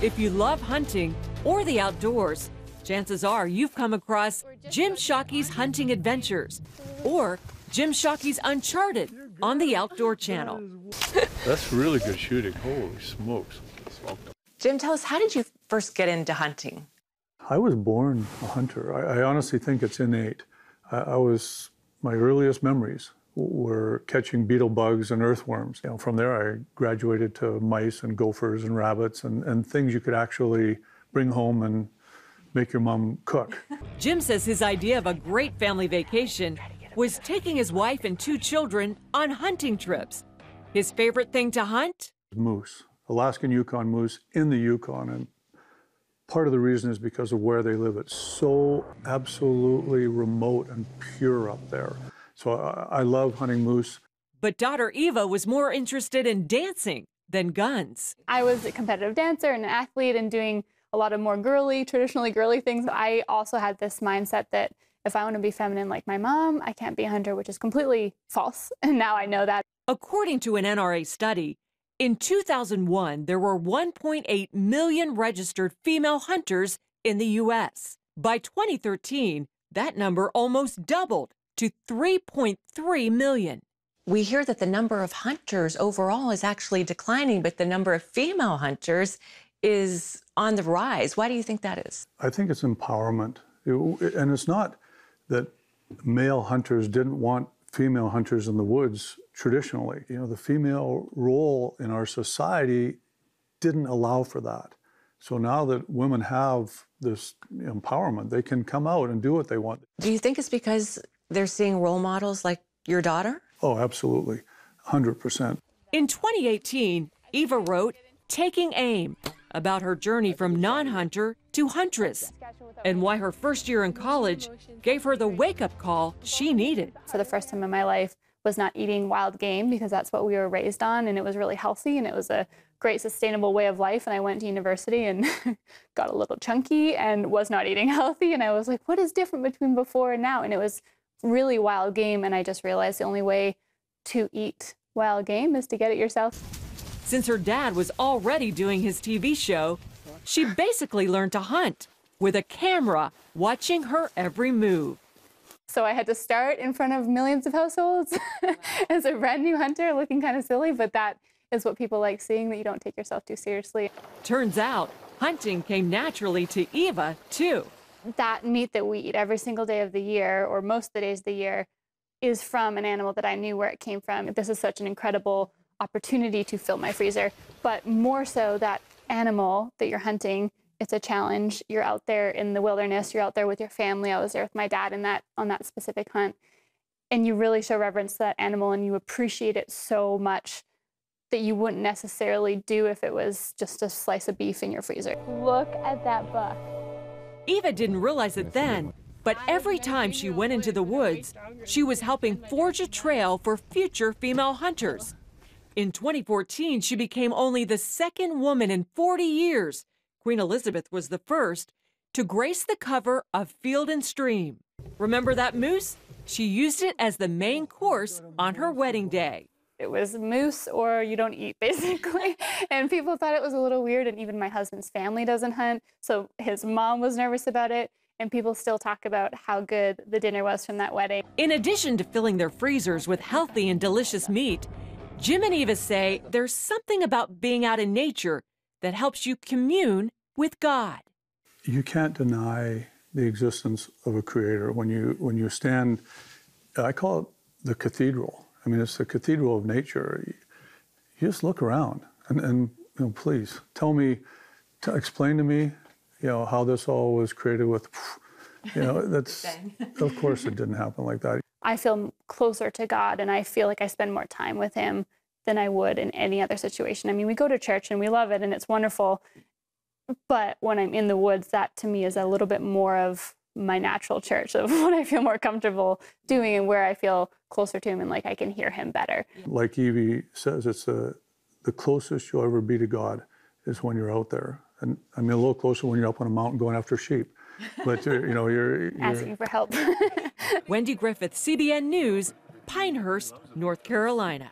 If you love hunting or the outdoors, chances are you've come across Jim Shockey's Hunting Adventures or Jim Shockey's Uncharted on the Outdoor Channel. That's really good shooting. Holy smokes. Jim, tell us, how did you first get into hunting? I was born a hunter. I honestly think it's innate. My earliest memories were catching beetle bugs and earthworms. From there, I graduated to mice and gophers and rabbits and things you could actually bring home and make your mom cook. Jim says his idea of a great family vacation was taking his wife and 2 children on hunting trips. His favorite thing to hunt? Moose, Alaskan Yukon moose in the Yukon. And part of the reason is because of where they live. It's so absolutely remote and pure up there. So I love hunting moose. But daughter Eva was more interested in dancing than guns. I was a competitive dancer and an athlete and doing a lot of more traditionally girly things. I also had this mindset that if I want to be feminine like my mom, I can't be a hunter, which is completely false. And now I know that. According to an NRA study, in 2001, there were 1.8 million registered female hunters in the U.S. By 2013, that number almost doubled to 3.3 million. We hear that the number of hunters overall is actually declining, but the number of female hunters is on the rise. Why do you think that is? I think it's empowerment. And it's not that male hunters didn't want female hunters in the woods traditionally. The female role in our society didn't allow for that. So now that women have this empowerment, they can come out and do what they want. Do you think it's because they're seeing role models like your daughter? Oh, absolutely. 100%. In 2018, Eva wrote Taking Aim, about her journey from non-hunter to huntress, and why her first year in college gave her the wake-up call she needed. For the first time in my life, was not eating wild game because that's what we were raised on, and it was really healthy, and it was a great sustainable way of life. And I went to university and got a little chunky and was not eating healthy, and I was like, what is different between before and now? And it was really wild game, and I just realized the only way to eat wild game is to get it yourself. Since her dad was already doing his TV show, she basically learned to hunt with a camera watching her every move. So I had to start in front of millions of households as a brand new hunter, looking kind of silly, but that is what people like seeing, that you don't take yourself too seriously. Turns out hunting came naturally to Eva, too. That meat that we eat every single day of the year, or most of the days of the year, is from an animal that I knew where it came from. This is such an incredible opportunity to fill my freezer, but more so that animal that you're hunting, it's a challenge. You're out there in the wilderness, you're out there with your family. I was there with my dad on that specific hunt, and you really show reverence to that animal and you appreciate it so much that you wouldn't necessarily do if it was just a slice of beef in your freezer. Look at that buck. Eva didn't realize it then, but every time she went into the woods, she was helping forge a trail for future female hunters. In 2014, she became only the second woman in 40 years. Queen Elizabeth was the first to grace the cover of Field and Stream. Remember that moose? She used it as the main course on her wedding day. It was moose or you don't eat, basically. And people thought it was a little weird, and even my husband's family doesn't hunt, so his mom was nervous about it, and people still talk about how good the dinner was from that wedding. In addition to filling their freezers with healthy and delicious meat, Jim and Eva say there's something about being out in nature that helps you commune with God. You can't deny the existence of a creator. When you stand, I call it the cathedral. I mean, it's the cathedral of nature. You just look around and please explain to me, how this all was created with, that's, of course it didn't happen like that. I feel closer to God, and I feel like I spend more time with him than I would in any other situation. I mean, we go to church and we love it and it's wonderful, but when I'm in the woods, that to me is a little bit more of my natural church, of what I feel more comfortable doing and where I feel closer to him and like I can hear him better. Like Evie says, it's the closest you'll ever be to God is when you're out there. And I mean, a little closer when you're up on a mountain going after sheep. But, you're asking for help. Wendy Griffith, CBN News, Pinehurst, North Carolina.